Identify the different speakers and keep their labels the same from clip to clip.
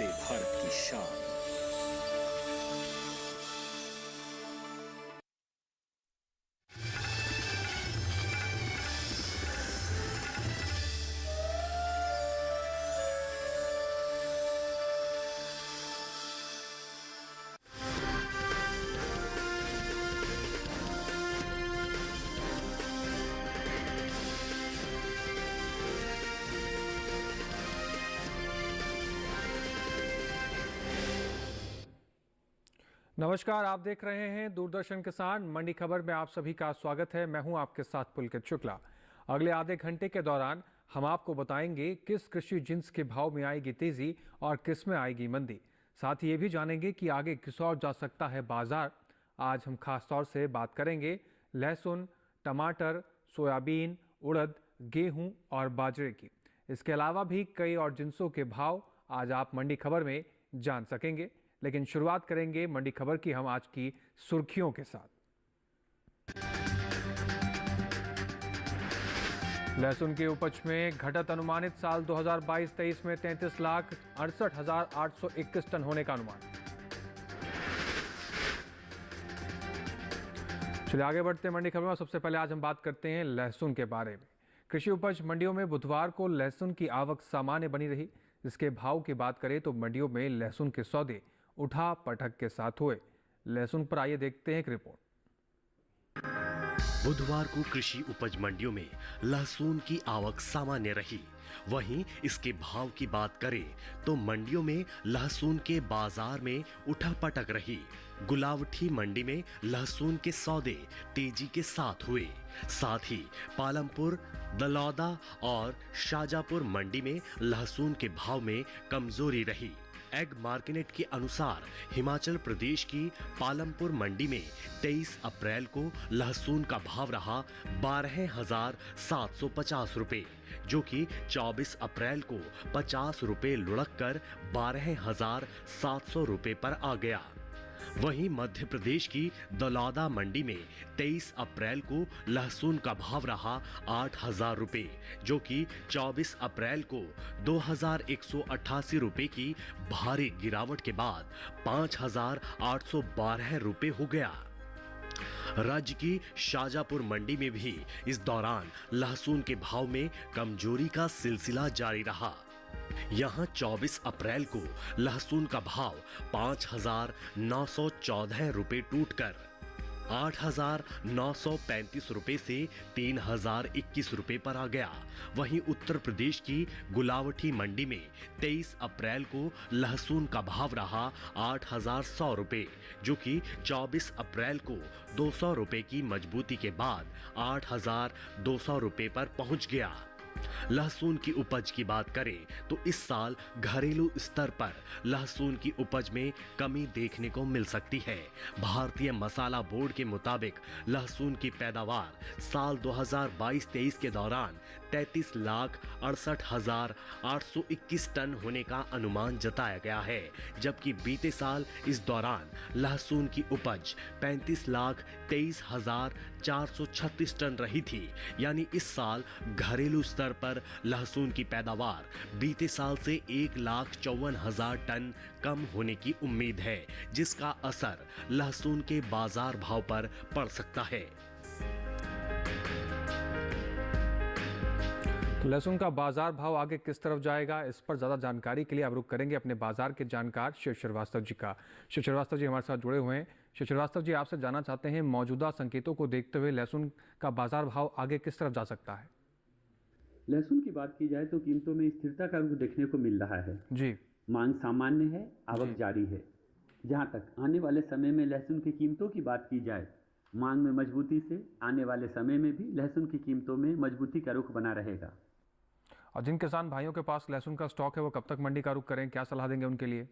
Speaker 1: वंदे भारत की शान।
Speaker 2: नमस्कार, आप देख रहे हैं दूरदर्शन किसान मंडी खबर में। आप सभी का स्वागत है। मैं हूं आपके साथ पुलकित शुक्ला। अगले आधे घंटे के दौरान हम आपको बताएंगे किस कृषि जिन्स के भाव में आएगी तेजी और किस में आएगी मंदी। साथ ही ये भी जानेंगे कि आगे किस ओर जा सकता है बाजार। आज हम खास तौर से बात करेंगे लहसुन, टमाटर, सोयाबीन, उड़द, गेहूं और बाजरे की। इसके अलावा भी कई और जिन्सों के भाव आज आप मंडी खबर में जान सकेंगे। लेकिन शुरुआत करेंगे मंडी खबर की हम आज की सुर्खियों के साथ। लहसुन की उपज में घटत अनुमानित साल 2022-23 में 33,68,821 टन होने का अनुमान। चलिए आगे बढ़ते हैं मंडी खबर में। सबसे पहले आज हम बात करते हैं लहसुन के बारे में। कृषि उपज मंडियों में बुधवार को लहसुन की आवक सामान्य बनी रही। इसके भाव की बात करें तो मंडियों में लहसुन के सौदे उठा पटक के साथ हुए। लहसुन पर आइए देखते हैं एक रिपोर्ट।
Speaker 3: बुधवार को कृषि उपज मंडियों में लहसुन की आवक सामान्य रही। वहीं इसके भाव की बात करें तो मंडियों में लहसुन के बाजार में उठापटक रही। गुलावटी मंडी में लहसुन के सौदे तेजी के साथ हुए। साथ ही पालमपुर, दलौदा और शाजापुर मंडी में लहसुन के भाव में कमजोरी रही। एग मार्केट के अनुसार हिमाचल प्रदेश की पालमपुर मंडी में 23 अप्रैल को लहसुन का भाव रहा 12,750 रुपए, जो कि 24 अप्रैल को 50 रुपए लुढ़क कर 12,700 रुपए पर आ गया। वहीं मध्य प्रदेश की दलौदा मंडी में 23 अप्रैल को लहसुन का भाव रहा 8,000 रुपए, जो कि 24 अप्रैल को 2,188 रुपए की भारी गिरावट के बाद 5,812 रुपए हो गया। राज्य की शाजापुर मंडी में भी इस दौरान लहसुन के भाव में कमजोरी का सिलसिला जारी रहा। यहां 24 अप्रैल को लहसुन का भाव 5,914 रुपए टूटकर 8,935 रुपए से 3,021 रुपए पर आ गया। वहीं उत्तर प्रदेश की गुलावटी मंडी में 23 अप्रैल को लहसुन का भाव रहा 8,100 रुपए, जो कि 24 अप्रैल को 200 रुपए की मजबूती के बाद 8,200 रुपए पर पहुंच गया। लहसुन की उपज की बात करें तो इस साल घरेलू स्तर पर लहसुन की उपज में कमी देखने को मिल सकती है। भारतीय मसाला बोर्ड के मुताबिक लहसुन की पैदावार साल 2022-23 के दौरान 33,68,821 टन होने का अनुमान जताया गया है, जबकि बीते साल इस दौरान लहसुन की उपज 35,23,436 टन रही थी। यानी इस साल घरेलू स्तर पर लहसुन की पैदावार बीते साल से 1,54,000 टन कम होने की उम्मीद है, जिसका असर लहसुन के बाजार भाव पर पड़ सकता है।
Speaker 2: तो लहसुन का बाजार भाव आगे किस तरफ जाएगा, इस पर ज्यादा जानकारी के लिए अब रुख करेंगे अपने बाजार के जानकार शिव श्रीवास्तव जी का। शिव श्रीवास्तव जी हमारे साथ जुड़े हुए हैं। शिव श्रीवास्तव जी, आपसे जानना चाहते हैं मौजूदा संकेतों को देखते हुए लहसुन का बाजार भाव आगे किस तरफ जा सकता है।
Speaker 4: लहसुन की बात की जाए तो कीमतों में स्थिरता का रुख देखने को मिल रहा है
Speaker 2: जी।
Speaker 4: मांग सामान्य है, आवक जारी है। जहां तक आने वाले समय में लहसुन की कीमतों की बात की जाए, मांग में मजबूती से आने वाले समय में भी लहसुन की कीमतों में मजबूती का रुख बना रहेगा।
Speaker 2: और जिन किसान भाइयों के पास लहसुन का स्टॉक है वो कब तक मंडी का रुख करें, क्या सलाह देंगे उनके लिए?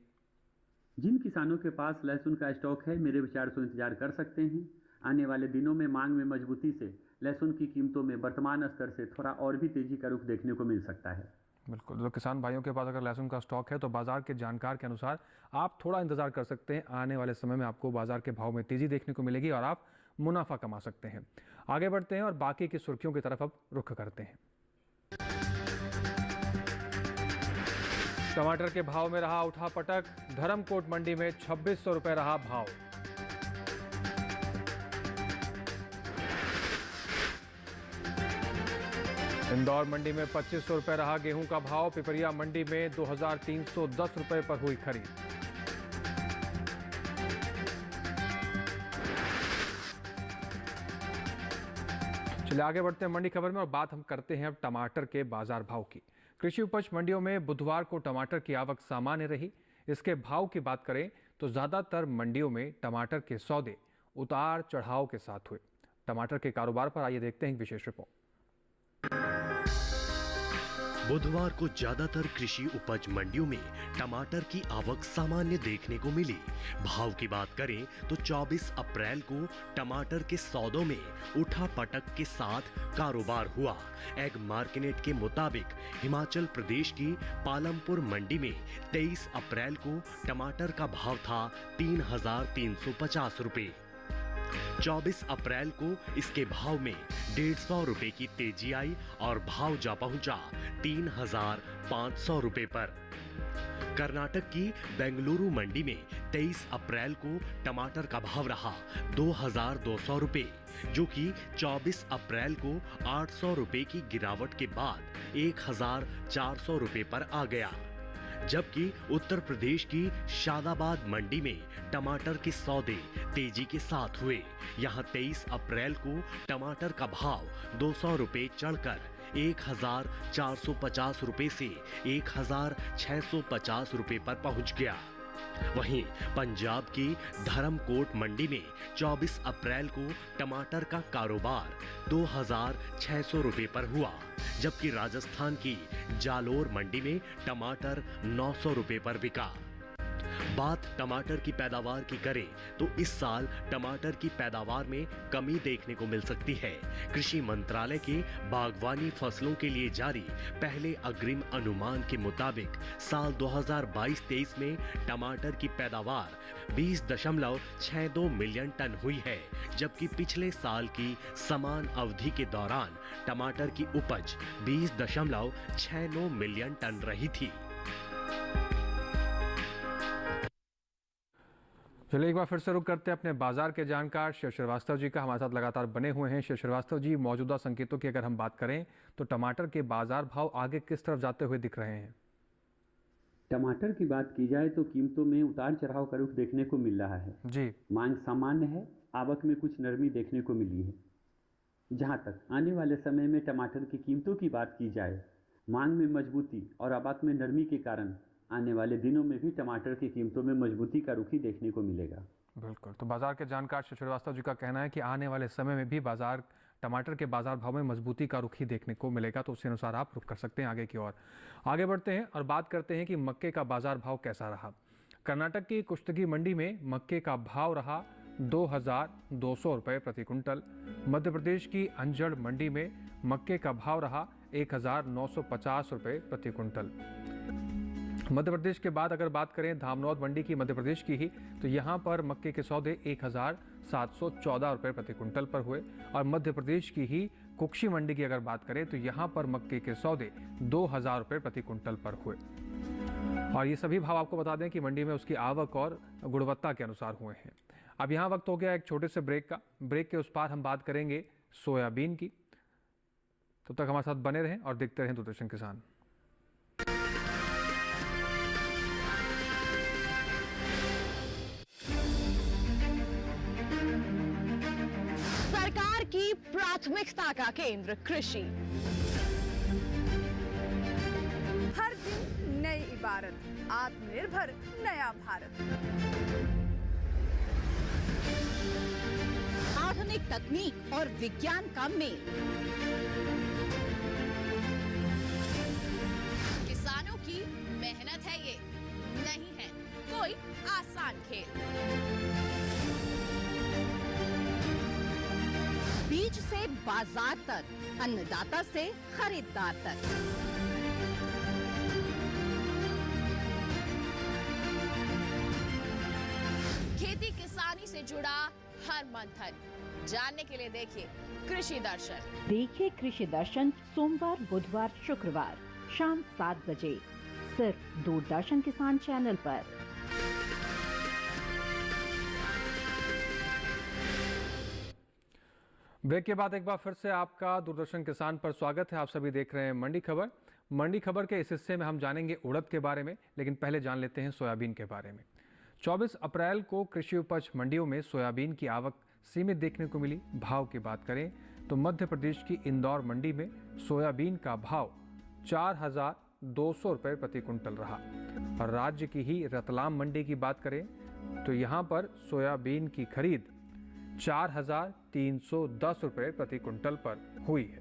Speaker 4: जिन किसानों के पास लहसुन का स्टॉक है, मेरे विचार से इंतजार कर सकते हैं। आने वाले दिनों में मांग में मजबूती से लहसुन की कीमतों में वर्तमान स्तर से थोड़ा और भी तेजी का रुख देखने को मिल सकता है।
Speaker 2: बिल्कुल, तो किसान भाइयों के पास अगर लहसुन का स्टॉक है तो बाजार के जानकार के अनुसार आप थोड़ा इंतजार कर सकते हैं। आने वाले समय में आपको बाजार के भाव में तेजी देखने को मिलेगी और आप मुनाफा कमा सकते हैं। आगे बढ़ते हैं और बाकी की सुर्खियों की तरफ अब रुख करते हैं। टमाटर के भाव में रहा उठापटक। धर्मकोट मंडी में 2600 रुपए रहा भाव। इंदौर मंडी में 2500 रुपए रहा गेहूं का भाव। पिपरिया मंडी में 2310 रुपए पर हुई खरीद। चलिए आगे बढ़ते हैं मंडी खबर में और बात हम करते हैं अब टमाटर के बाजार भाव की। कृषि उपज मंडियों में बुधवार को टमाटर की आवक सामान्य रही। इसके भाव की बात करें तो ज्यादातर मंडियों में टमाटर के सौदे उतार चढ़ाव के साथ हुए। टमाटर के कारोबार पर आइए देखते हैं एक विशेष रिपोर्ट।
Speaker 3: बुधवार को ज्यादातर कृषि उपज मंडियों में टमाटर की आवक सामान्य देखने को मिली। भाव की बात करें तो 24 अप्रैल को टमाटर के सौदों में उठापटक के साथ कारोबार हुआ। एग मार्केट के मुताबिक हिमाचल प्रदेश की पालमपुर मंडी में 23 अप्रैल को टमाटर का भाव था 3,350 रुपए। 24 अप्रैल को इसके भाव में 150 रुपए की तेजी आई और भाव जा पहुंचा 3,500 रुपए पर। कर्नाटक की बेंगलुरु मंडी में 23 अप्रैल को टमाटर का भाव रहा 2,200 रुपए, जो कि 24 अप्रैल को 800 रुपए की गिरावट के बाद 1,400 रुपए पर आ गया। जबकि उत्तर प्रदेश की शादाबाद मंडी में टमाटर के सौदे तेजी के साथ हुए। यहां 23 अप्रैल को टमाटर का भाव 200 रुपए चढ़कर 1,450 रुपए से 1,650 रुपए पर पहुंच गया। वहीं पंजाब की धर्मकोट मंडी में 24 अप्रैल को टमाटर का कारोबार 2,600 रुपए पर हुआ, जबकि राजस्थान की जालोर मंडी में टमाटर 900 रुपए पर बिका। बात टमाटर की पैदावार की करें तो इस साल टमाटर की पैदावार में कमी देखने को मिल सकती है। कृषि मंत्रालय के बागवानी फसलों के लिए जारी पहले अग्रिम अनुमान के मुताबिक साल 2022-23 में टमाटर की पैदावार 20.62 मिलियन टन हुई है, जबकि पिछले साल की समान अवधि के दौरान टमाटर की उपज 20.69 मिलियन टन रही थी।
Speaker 2: चलिए एक बार फिर से रुक करते हैं अपने बाजार के जानकार शिव श्रीवास्तव जी का। हमारे साथ लगातार बने हुए हैं। शिव श्रीवास्तव जी, मौजूदा संकेतों की अगर हम बात करें तो टमाटर के बाजार भाव आगे किस तरफ जाते हुए दिख रहे हैं?
Speaker 4: टमाटर की बात की जाए तो कीमतों में उतार चढ़ाव का रुख देखने को मिल रहा है
Speaker 2: जी।
Speaker 4: मांग सामान्य है, आवक में कुछ नरमी देखने को मिली है। जहां तक आने वाले समय में टमाटर की कीमतों की बात की जाए, मांग में मजबूती और आवक में नरमी के कारण आने वाले दिनों में भी टमाटर की कीमतों में मजबूती का रुख ही देखने को मिलेगा।
Speaker 2: बिल्कुल, तो बाजार के जानकार शिव श्रीवास्तव जी का कहना है कि आने वाले समय में भी टमाटर के बाजार भाव में मजबूती का रुख ही देखने को मिलेगा, तो उसके अनुसार आप रुख कर सकते हैं आगे की ओर। आगे बढ़ते हैं और बात करते हैं कि मक्के का बाजार भाव कैसा रहा। कर्नाटक की कुश्तगी मंडी में मक्के का भाव रहा 2,200 रुपये प्रति कुंटल। मध्य प्रदेश की अंजड़ मंडी में मक्के का भाव रहा 1,950 रुपये प्रति कुंटल। मध्य प्रदेश के बाद अगर बात करें धामनौद मंडी की, मध्य प्रदेश की ही, तो यहाँ पर मक्के के सौदे 1,714 रुपये प्रति कुंटल पर हुए। और मध्य प्रदेश की ही कुक्षी मंडी की अगर बात करें तो यहाँ पर मक्के के सौदे 2,000 रुपये प्रति कुंटल पर हुए। और ये सभी भाव आपको बता दें कि मंडी में उसकी आवक और गुणवत्ता के अनुसार हुए हैं। अब यहाँ वक्त हो गया एक छोटे से ब्रेक का। ब्रेक के उस पार हम बात करेंगे सोयाबीन की। तब तक हमारे साथ बने रहें और देखते रहें दूरदर्शन किसान।
Speaker 1: सरकार की प्राथमिकता का केंद्र कृषि।
Speaker 5: हर दिन नई इबारत, आत्मनिर्भर नया भारत।
Speaker 1: आधुनिक तकनीक और विज्ञान का मेल। किसानों की मेहनत है ये, नहीं है कोई आसान खेल। बीज से बाजार तक, अन्नदाता से खरीदार तक। खेती किसानी से जुड़ा हर मंथन जानने के लिए देखिए कृषि दर्शन।
Speaker 6: देखिए कृषि दर्शन सोमवार, बुधवार, शुक्रवार शाम 7 बजे सिर्फ दूरदर्शन किसान चैनल पर।
Speaker 2: ब्रेक के बाद एक बार फिर से आपका दूरदर्शन किसान पर स्वागत है। आप सभी देख रहे हैं मंडी खबर। मंडी खबर के इस हिस्से में हम जानेंगे उड़द के बारे में, लेकिन पहले जान लेते हैं सोयाबीन के बारे में। 24 अप्रैल को कृषि उपज मंडियों में सोयाबीन की आवक सीमित देखने को मिली। भाव की बात करें तो मध्य प्रदेश की इंदौर मंडी में सोयाबीन का भाव 4,200 रुपये प्रति कुंटल रहा। और राज्य की ही रतलाम मंडी की बात करें तो यहाँ पर सोयाबीन की खरीद 4,310 रुपये प्रति कुंटल पर हुई है।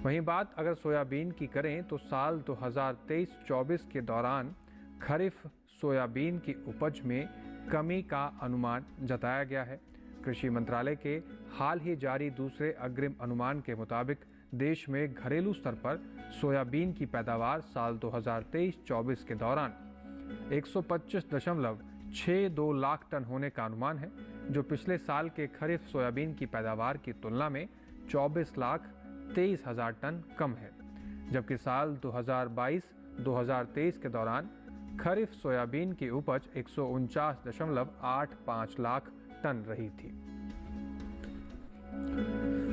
Speaker 2: वहीं बात अगर सोयाबीन की करें तो साल 2023-24 के दौरान खरीफ सोयाबीन की उपज में कमी का अनुमान जताया गया है। कृषि मंत्रालय के हाल ही जारी दूसरे अग्रिम अनुमान के मुताबिक देश में घरेलू स्तर पर सोयाबीन की पैदावार साल 2023-24 के दौरान 125.62 लाख टन होने का अनुमान है, जो पिछले साल के खरीफ सोयाबीन की पैदावार की तुलना में 24,23,000 टन कम है। जबकि साल 2022-2023 के दौरान खरीफ सोयाबीन की उपज 149.85 लाख टन रही थी।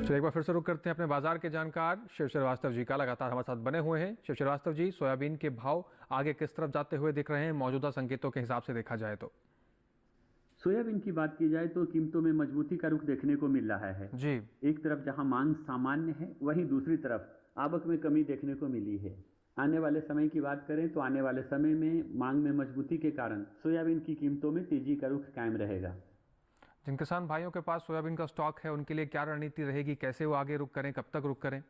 Speaker 2: तो एक बार फिर से रुक करते हैं अपने बाजार के जानकार शिव श्रीवास्तव जी का, लगातार हमारे साथ बने हुए हैं। शिव श्रीवास्तव जी, सोयाबीन के भाव आगे किस तरफ जाते हुए दिख रहे हैं मौजूदा संकेतों के हिसाब से देखा जाए तो?
Speaker 4: सोयाबीन की बात की जाए तो कीमतों में मजबूती का रुख देखने को मिल रहा है
Speaker 2: जी।
Speaker 4: एक तरफ जहां मांग सामान्य है, वहीं दूसरी तरफ आवक में कमी देखने को मिली है। आने वाले समय की बात करें तो आने वाले समय में मांग में मजबूती के कारण सोयाबीन की कीमतों में तेजी का रुख कायम रहेगा।
Speaker 2: जिन किसान भाइयों के पास सोयाबीन का स्टॉक है उनके लिए क्या रणनीति रहेगी, कैसे वो आगे रुक करें, कब तक रुक करें?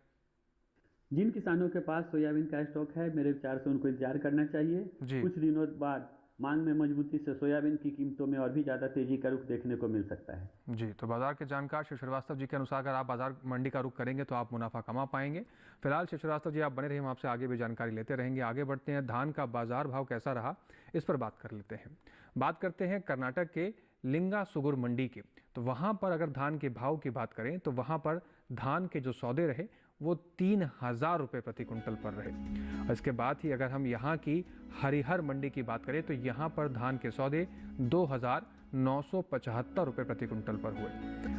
Speaker 4: जिन किसानों के पास सोयाबीन का स्टॉक है, मेरे विचार से उनको इंतजार करना चाहिए। कुछ दिनों बाद मांग में मजबूती से सोयाबीन की कीमतों में और भी ज्यादा तेजी का रुख देखने को मिल सकता है।
Speaker 2: जी, तो बाजार के जानकार शिव श्रीवास्तव जी के अनुसार अगर आप बाजार मंडी का रुख करेंगे तो आप मुनाफा कमा पाएंगे। फिलहाल शिव श्रीवास्तव जी आप बने रहिए, हम आपसे आगे भी जानकारी लेते रहेंगे। आगे बढ़ते हैं, धान का बाजार भाव कैसा रहा इस पर बात कर लेते हैं। बात करते हैं कर्नाटक के लिंगासुगुर मंडी की। तो वहाँ पर अगर धान के भाव की बात करें तो वहाँ पर धान के जो सौदे रहे वो 3,000 रुपये प्रति कुंटल पर रहे। और इसके बाद ही अगर हम यहाँ की हरिहर मंडी की बात करें तो यहाँ पर धान के सौदे 2,975 रुपये प्रति कुंटल पर हुए।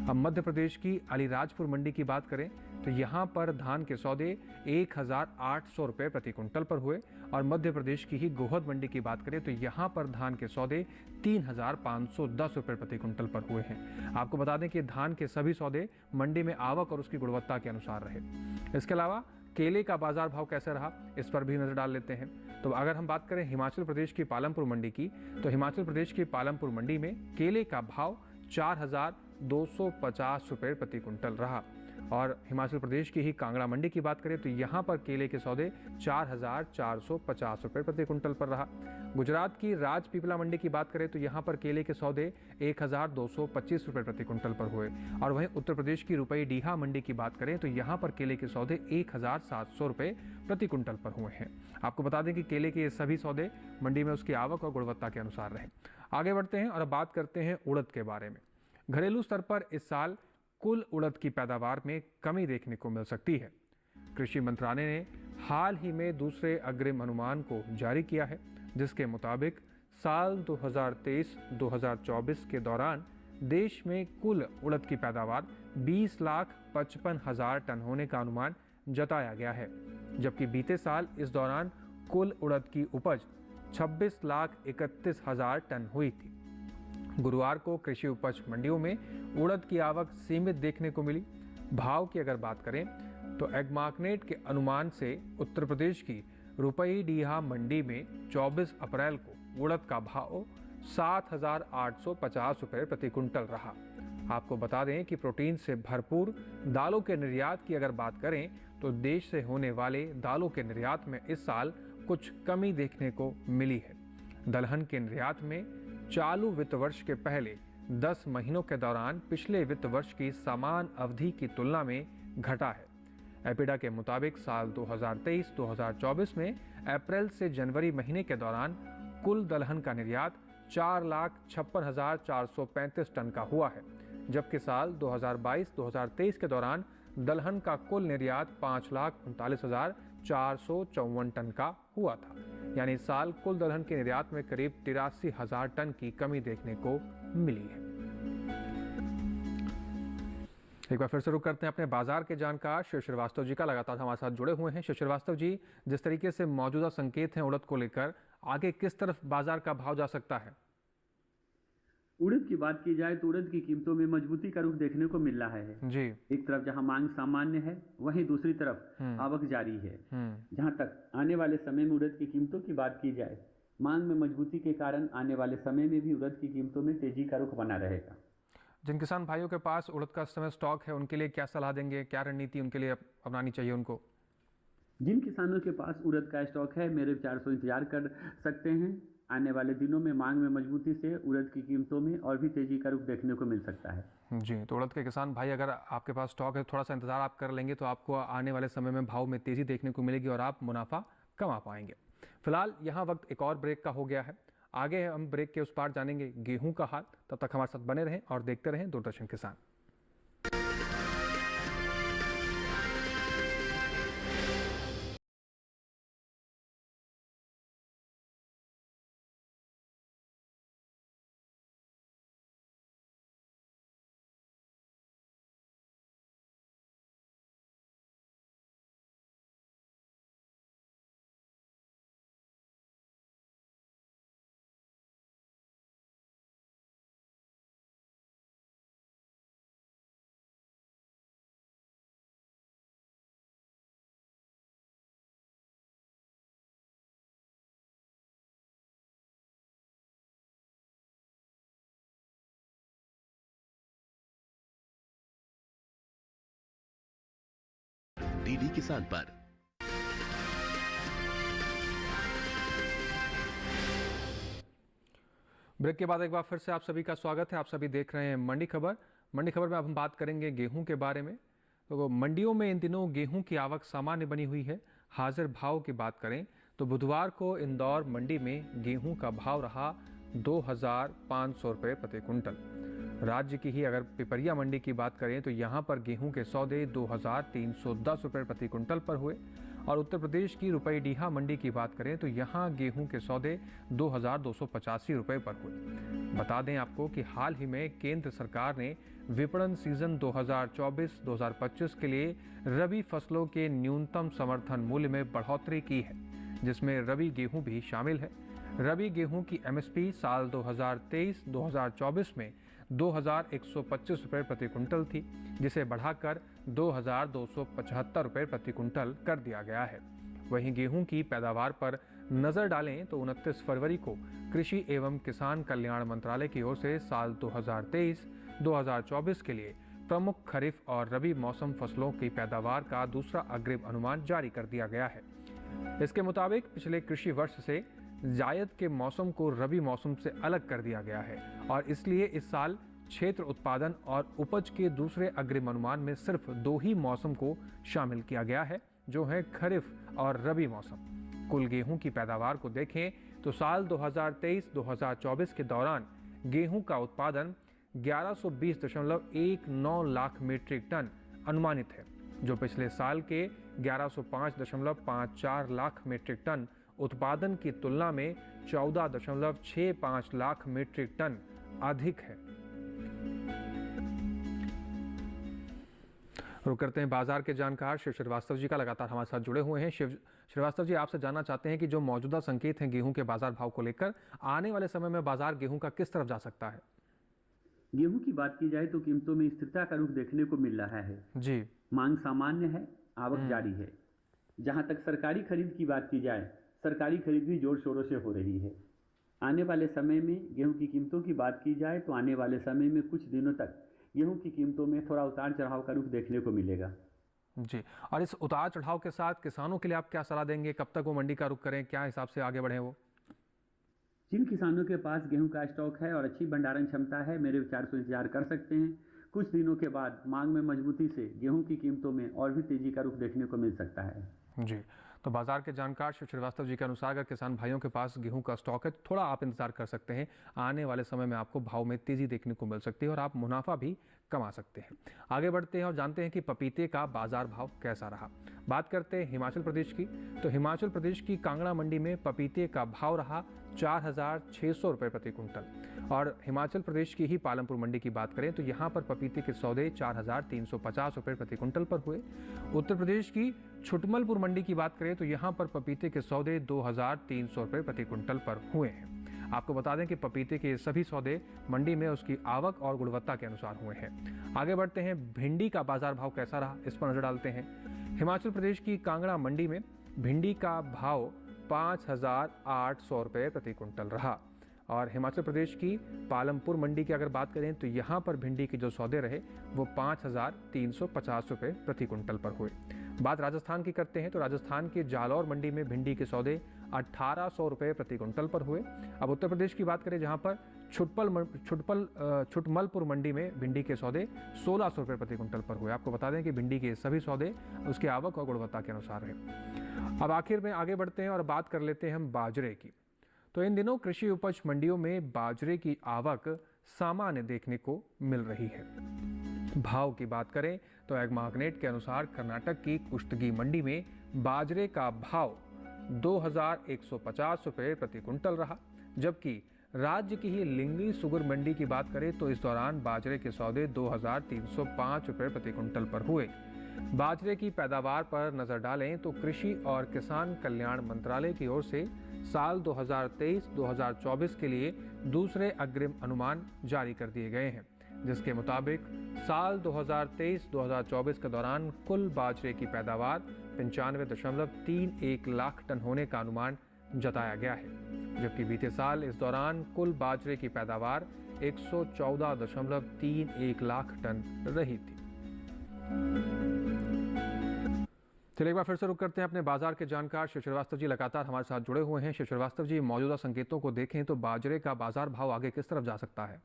Speaker 2: अब मध्य प्रदेश की अलीराजपुर मंडी की बात करें तो यहाँ पर धान के सौदे 1,800 रुपये प्रति कुंटल पर हुए। और मध्य प्रदेश की ही गोहद मंडी की बात करें तो यहाँ पर धान के सौदे 3,510 रुपये प्रति कुंटल पर हुए हैं। आपको बता दें कि धान के सभी सौदे मंडी में आवक और उसकी गुणवत्ता के अनुसार रहे। इसके अलावा केले का बाजार भाव कैसे रहा इस पर भी नजर डाल लेते हैं। तो अगर हम बात करें हिमाचल प्रदेश की पालमपुर मंडी की, तो हिमाचल प्रदेश की पालमपुर मंडी में केले का भाव 4,250 रुपये प्रति कुंटल रहा। और हिमाचल प्रदेश की ही कांगड़ा मंडी की बात करें तो यहाँ पर केले के सौदे 4,450 रुपये प्रति कुंटल पर रहा। गुजरात की राजपीपला मंडी की बात करें तो यहाँ पर केले के सौदे 1,225 रुपये प्रति कुंटल पर हुए। और वहीं उत्तर प्रदेश की रुपई डीहा मंडी की बात करें तो यहाँ पर केले के सौदे 1,700 रुपये प्रति कुंटल पर हुए हैं। आपको बता दें कि केले के ये सभी सौदे मंडी में उसकी आवक और गुणवत्ता के अनुसार रहे। आगे बढ़ते हैं और अब बात करते हैं उड़द के बारे में। घरेलू स्तर पर इस साल कुल उड़द की पैदावार में कमी देखने को मिल सकती है। कृषि मंत्रालय ने हाल ही में दूसरे अग्रिम अनुमान को जारी किया है, जिसके मुताबिक साल 2023-2024 के दौरान देश में कुल उड़द की पैदावार 20,55,000 टन होने का अनुमान जताया गया है। जबकि बीते साल इस दौरान कुल उड़द की उपज 26,31,000 टन हुई थी। गुरुवार को कृषि उपज मंडियों में उड़द की आवक सीमित देखने को मिली। भाव की अगर बात करें तो एग्मार्कनेट के अनुमान से उत्तर प्रदेश की रुपई डीहा मंडी में 24 अप्रैल को उड़द का भाव 7,850 रुपये प्रति कुंटल रहा। आपको बता दें कि प्रोटीन से भरपूर दालों के निर्यात की अगर बात करें तो देश से होने वाले दालों के निर्यात में इस साल कुछ कमी देखने को मिली है। दलहन के निर्यात में चालू वित्त वर्ष के पहले 10 महीनों के दौरान पिछले वित्त वर्ष की समान अवधि की तुलना में घटा है। एपिडा के मुताबिक साल 2023-2024 में अप्रैल से जनवरी महीने के दौरान कुल दलहन का निर्यात 4,56,435 टन का हुआ है, जबकि साल 2022-2023 के दौरान दलहन का कुल निर्यात 5,39,454 टन का हुआ था। यानी इस साल कुल दलहन के निर्यात में करीब 83,000 टन की कमी देखने को मिली है। एक बार फिर से रुक करते हैं अपने बाजार के जानकार शिव श्रीवास्तव जी का, लगातार हमारे साथ जुड़े हुए हैं। शिव श्रीवास्तव जी, जिस तरीके से मौजूदा संकेत हैं उड़द को लेकर, आगे किस तरफ बाजार का भाव जा सकता है?
Speaker 4: उड़द की बात की जाए तो उड़द की कीमतों में मजबूती का रुख देखने को मिल रहा है
Speaker 2: जी।
Speaker 4: एक तरफ जहां मांग सामान्य है, वहीं दूसरी तरफ आवक जारी है। जहां तक आने वाले समय में उड़द की कीमतों की बात की जाए, मांग में मजबूती के कारण आने वाले समय में भी उड़द की कीमतों में तेजी का रुख बना रहेगा।
Speaker 2: जिन किसान भाइयों के पास उड़द का इस समय स्टॉक है, उनके लिए क्या सलाह देंगे, क्या रणनीति उनके लिए अपनानी चाहिए उनको?
Speaker 4: जिन किसानों के पास उड़द का स्टॉक है, मेरे विचार से इंतजार कर सकते हैं। आने वाले दिनों में मांग में मजबूती से उड़द की कीमतों में और भी तेजी का रुख देखने को मिल सकता है।
Speaker 2: जी, तो उड़द के किसान भाई, अगर आपके पास स्टॉक है, थोड़ा सा इंतजार आप कर लेंगे तो आपको आने वाले समय में भाव में तेजी देखने को मिलेगी और आप मुनाफा कमा पाएंगे। फिलहाल यहाँ वक्त एक और ब्रेक का हो गया है। आगे हम ब्रेक के उस पार जानेंगे गेहूं का हाल। तब तक हमारे साथ बने रहें और देखते रहें दूरदर्शन किसान।
Speaker 3: डीडी किसान पर
Speaker 2: ब्रेक के बाद एक बार फिर से आप सभी का स्वागत है। आप सभी देख रहे हैं मंडी खबर। मंडी खबर में अब हम बात करेंगे गेहूं के बारे में। तो मंडियों में इन दिनों गेहूं की आवक सामान्य बनी हुई है। हाजिर भाव की बात करें तो बुधवार को इंदौर मंडी में गेहूं का भाव रहा 2,500 रुपये प्रति कुंटल। राज्य की ही अगर पिपरिया मंडी की बात करें तो यहाँ पर गेहूं के सौदे 2,310 रुपये प्रति कुंटल पर हुए। और उत्तर प्रदेश की रुपईडीहा मंडी की बात करें तो यहाँ गेहूं के सौदे 2,285 रुपये पर हुए। बता दें आपको कि हाल ही में केंद्र सरकार ने विपणन सीजन 2024-2025 के लिए रबी फसलों के न्यूनतम समर्थन मूल्य में बढ़ोतरी की है, जिसमें रबी गेहूं भी शामिल है। रबी गेहूं की एमएसपी साल 2023-2024 में 2,125 रुपये प्रति कुंटल थी, जिसे बढ़ाकर 2,275 रुपये प्रति कुंटल कर दिया गया है। वहीं गेहूं की पैदावार पर नजर डालें तो 29 फरवरी को कृषि एवं किसान कल्याण मंत्रालय की ओर से साल 2023-2024 के लिए प्रमुख खरीफ और रबी मौसम फसलों की पैदावार का दूसरा अग्रिम अनुमान जारी कर दिया गया है। इसके मुताबिक पिछले कृषि वर्ष से जायद के मौसम को रबी मौसम से अलग कर दिया गया है और इसलिए इस साल क्षेत्र उत्पादन और उपज के दूसरे अग्रिम अनुमान में सिर्फ 2 ही मौसम को शामिल किया गया है, जो है खरीफ और रबी मौसम। कुल गेहूं की पैदावार को देखें तो साल 2023-2024 के दौरान गेहूं का उत्पादन 1120.19 लाख मीट्रिक टन अनुमानित है, जो पिछले साल के 1105.54 लाख मीट्रिक टन उत्पादन की तुलना में 14.65 लाख मीट्रिक टन अधिक है। रुक करते हैं बाजार के जानकार शिव श्रीवास्तव जी का, लगातार हमारे साथ जुड़े हुए हैं। शिव श्रीवास्तव जी, आपसे जानना चाहते हैं कि जो मौजूदा संकेत हैं गेहूं के बाजार भाव को लेकर, आने वाले समय में बाजार गेहूं का किस तरफ जा सकता है?
Speaker 4: गेहूं की बात की जाए तो कीमतों में स्थिरता का रुख देखने को मिल रहा है
Speaker 2: जी।
Speaker 4: मांग सामान्य है, आवक जारी है। जहां तक सरकारी खरीद की बात की जाए, सरकारी खरीद भी जोर शोरों से हो रही है। आने वाले समय में गेहूं की कीमतों की बात की जाए तो आने वाले समय में कुछ दिनों तक गेहूं की कीमतों में थोड़ा उतार चढ़ाव का रुख देखने को मिलेगा
Speaker 2: जी। और इस उतार चढ़ाव के साथ किसानों के लिए आप क्या सलाह देंगे? कब तक वो मंडी का रुख करें, क्या हिसाब से आगे बढ़े वो?
Speaker 4: जिन किसानों के पास गेहूं का स्टॉक है और अच्छी भंडारण क्षमता है, मेरे विचार से इंतजार कर सकते हैं। कुछ दिनों के बाद मांग में मजबूती से गेहूं की कीमतों में और भी तेजी का रुख देखने को मिल सकता है
Speaker 2: जी। तो तो बाजार के जानकार शिव श्रीवास्तव जी के अनुसार अगर किसान भाइयों के पास गेहूं का स्टॉक है तो थोड़ा आप इंतजार कर सकते हैं। आने वाले समय में आपको भाव में तेजी देखने को मिल सकती है और आप मुनाफा भी कमा सकते हैं। आगे बढ़ते हैं और जानते हैं कि पपीते का बाजार भाव कैसा रहा। बात करते हैं हिमाचल प्रदेश की, तो हिमाचल प्रदेश की कांगड़ा मंडी में पपीते का भाव रहा 4,600 रुपये प्रति कुंटल। और हिमाचल प्रदेश की ही पालमपुर मंडी की बात करें तो यहाँ पर पपीते के सौदे 4,350 रुपये प्रति कुंटल पर हुए। उत्तर प्रदेश की छुटमलपुर मंडी की बात करें तो यहाँ पर पपीते के सौदे 2,300 रुपये प्रति कुंटल पर हुए हैं। आपको बता दें कि पपीते के सभी सौदे मंडी में उसकी आवक और गुणवत्ता के अनुसार हुए हैं। आगे बढ़ते हैं, भिंडी का बाजार भाव कैसा रहा इस पर नजर डालते हैं। हिमाचल प्रदेश की कांगड़ा मंडी में भिंडी का भाव 5,800 रुपये प्रति कुंटल रहा। और हिमाचल प्रदेश की पालमपुर मंडी की अगर बात करें तो यहाँ पर भिंडी के जो सौदे रहे वो 5,350 रुपये प्रति कुंटल पर हुए। बात राजस्थान की करते हैं तो राजस्थान के जालौर मंडी में भिंडी के सौदे 1,800 रुपये प्रति कुंटल पर हुए। अब उत्तर प्रदेश की बात करें जहाँ पर छुटमलपुर मंडी में भिंडी के सौदे 1,600 रुपये प्रति कुंटल पर हुए। आपको बता दें कि भिंडी के सभी सौदे उसकी आवक और गुणवत्ता के अनुसार है। अब आखिर में आगे बढ़ते हैं और बात कर लेते हैं हम बाजरे की। तो इन दिनों कृषि उपज मंडियों में बाजरे की आवक सामान्य देखने को मिल रही है। भाव की बात करें तो एग्मार्कनेट के अनुसार कर्नाटक की कुश्तगी मंडी में बाजरे का भाव 2,150 रुपये प्रति कुंटल रहा, जबकि राज्य की ही लिंगी सुगर मंडी की बात करें तो इस दौरान बाजरे के सौदे 2,305 रुपये प्रति कुंटल पर हुए। बाजरे की पैदावार पर नजर डालें तो कृषि और किसान कल्याण मंत्रालय की ओर से साल 2023-2024 के लिए दूसरे अग्रिम अनुमान जारी कर दिए गए हैं, जिसके मुताबिक साल 2023-2024 के दौरान कुल बाजरे की पैदावार 95.31 लाख टन होने का अनुमान जताया गया है, जबकि बीते साल इस दौरान कुल बाजरे की पैदावार 114.31 लाख टन रही थी। चलिए एक बार फिर से रुक करते हैं अपने बाजार के जानकार शिव श्रीवास्तव जी लगातार हमारे साथ जुड़े हुए हैं। शिव श्रीवास्तव जी, मौजूदा संकेतों को देखें तो बाजरे का बाजार भाव आगे किस तरफ जा सकता है?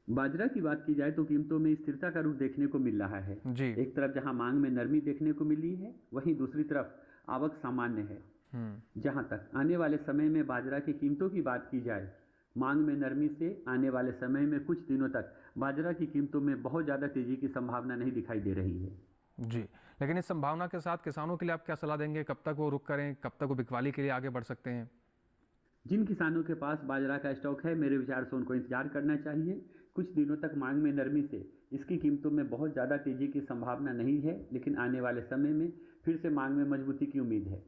Speaker 4: बाजरा की बात की जाए तो कीमतों में स्थिरता का रुख देखने को मिल रहा है जी। एक तरफ जहां मांग में नरमी देखने को मिली है, वहीं दूसरी तरफ आवक सामान्य है। जहां तक आने वाले समय में बाजरा की कीमतों की बात की जाए, मांग में नरमी से आने वाले समय में कुछ दिनों तक बाजरा की कीमतों में बहुत ज़्यादा तेजी की संभावना नहीं दिखाई दे रही है
Speaker 2: जी। लेकिन इस संभावना के साथ किसानों के लिए आप क्या सलाह देंगे? कब तक वो रुक करें, कब तक वो बिकवाली के लिए आगे बढ़ सकते हैं?
Speaker 4: जिन किसानों के पास बाजरा का स्टॉक है, मेरे विचार से उनको इंतजार करना चाहिए। कुछ दिनों तक मांग में नरमी से इसकी कीमतों में बहुत ज़्यादा तेजी की संभावना नहीं है, लेकिन आने वाले समय में फिर से मांग में मजबूती की उम्मीद है।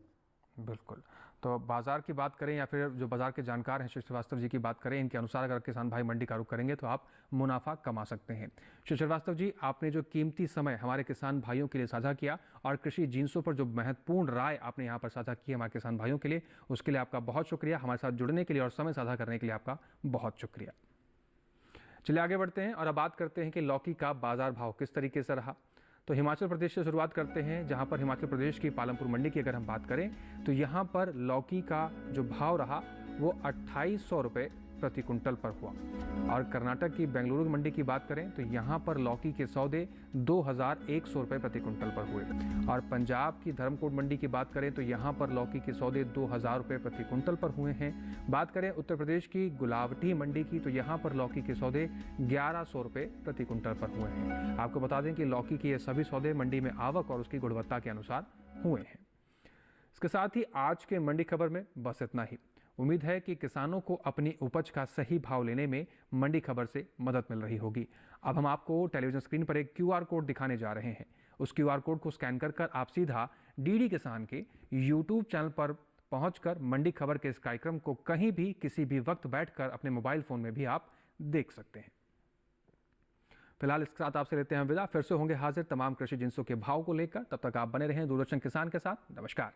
Speaker 2: बिल्कुल। तो बाजार की बात करें या फिर जो बाजार के जानकार हैं शिव श्रीवास्तव जी की बात करें, इनके अनुसार अगर किसान भाई मंडी का रुख करेंगे तो आप मुनाफा कमा सकते हैं। शिव श्रीवास्तव जी, आपने जो कीमती समय हमारे किसान भाइयों के लिए साझा किया और कृषि जिन्सों पर जो महत्वपूर्ण राय आपने यहाँ पर साझा की हमारे किसान भाइयों के लिए, उसके लिए आपका बहुत शुक्रिया। हमारे साथ जुड़ने के लिए और समय साझा करने के लिए आपका बहुत शुक्रिया। चलिए आगे बढ़ते हैं और अब बात करते हैं कि लौकी का बाजार भाव किस तरीके से रहा। तो हिमाचल प्रदेश से शुरुआत करते हैं, जहां पर हिमाचल प्रदेश की पालमपुर मंडी की अगर हम बात करें तो यहां पर लौकी का जो भाव रहा वो 2,800 रुपये प्रति कुंटल पर हुआ। और कर्नाटक की बेंगलुरु मंडी की बात करें तो यहां पर लौकी के सौदे 2,100 रुपये प्रति कुंटल पर हुए। और पंजाब की धर्मकोट मंडी की बात करें तो यहां पर लौकी के सौदे 2,000 रुपये प्रति कुंटल पर हुए हैं। बात करें उत्तर प्रदेश की गुलावटी मंडी की तो यहां पर लौकी के सौदे 1,100 रुपये प्रति कुंटल पर हुए हैं। आपको बता दें कि लौकी के ये सभी सौदे मंडी में आवक और उसकी गुणवत्ता के अनुसार हुए हैं। इसके साथ ही आज के मंडी खबर में बस इतना ही। उम्मीद है कि किसानों को अपनी उपज का सही भाव लेने में मंडी खबर से मदद मिल रही होगी। अब हम आपको टेलीविजन स्क्रीन पर एक QR कोड दिखाने जा रहे हैं। उस QR कोड को स्कैन कर आप सीधा DD किसान के YouTube चैनल पर पहुंचकर मंडी खबर के इस कार्यक्रम को कहीं भी किसी भी वक्त बैठकर अपने मोबाइल फोन में भी आप देख सकते हैं। फिलहाल इसके साथ आपसे लेते हैं विदा। फिर से होंगे हाजिर तमाम कृषि जिन्सों के भाव को लेकर। तब तक आप बने रहें दूरदर्शन किसान के साथ। नमस्कार।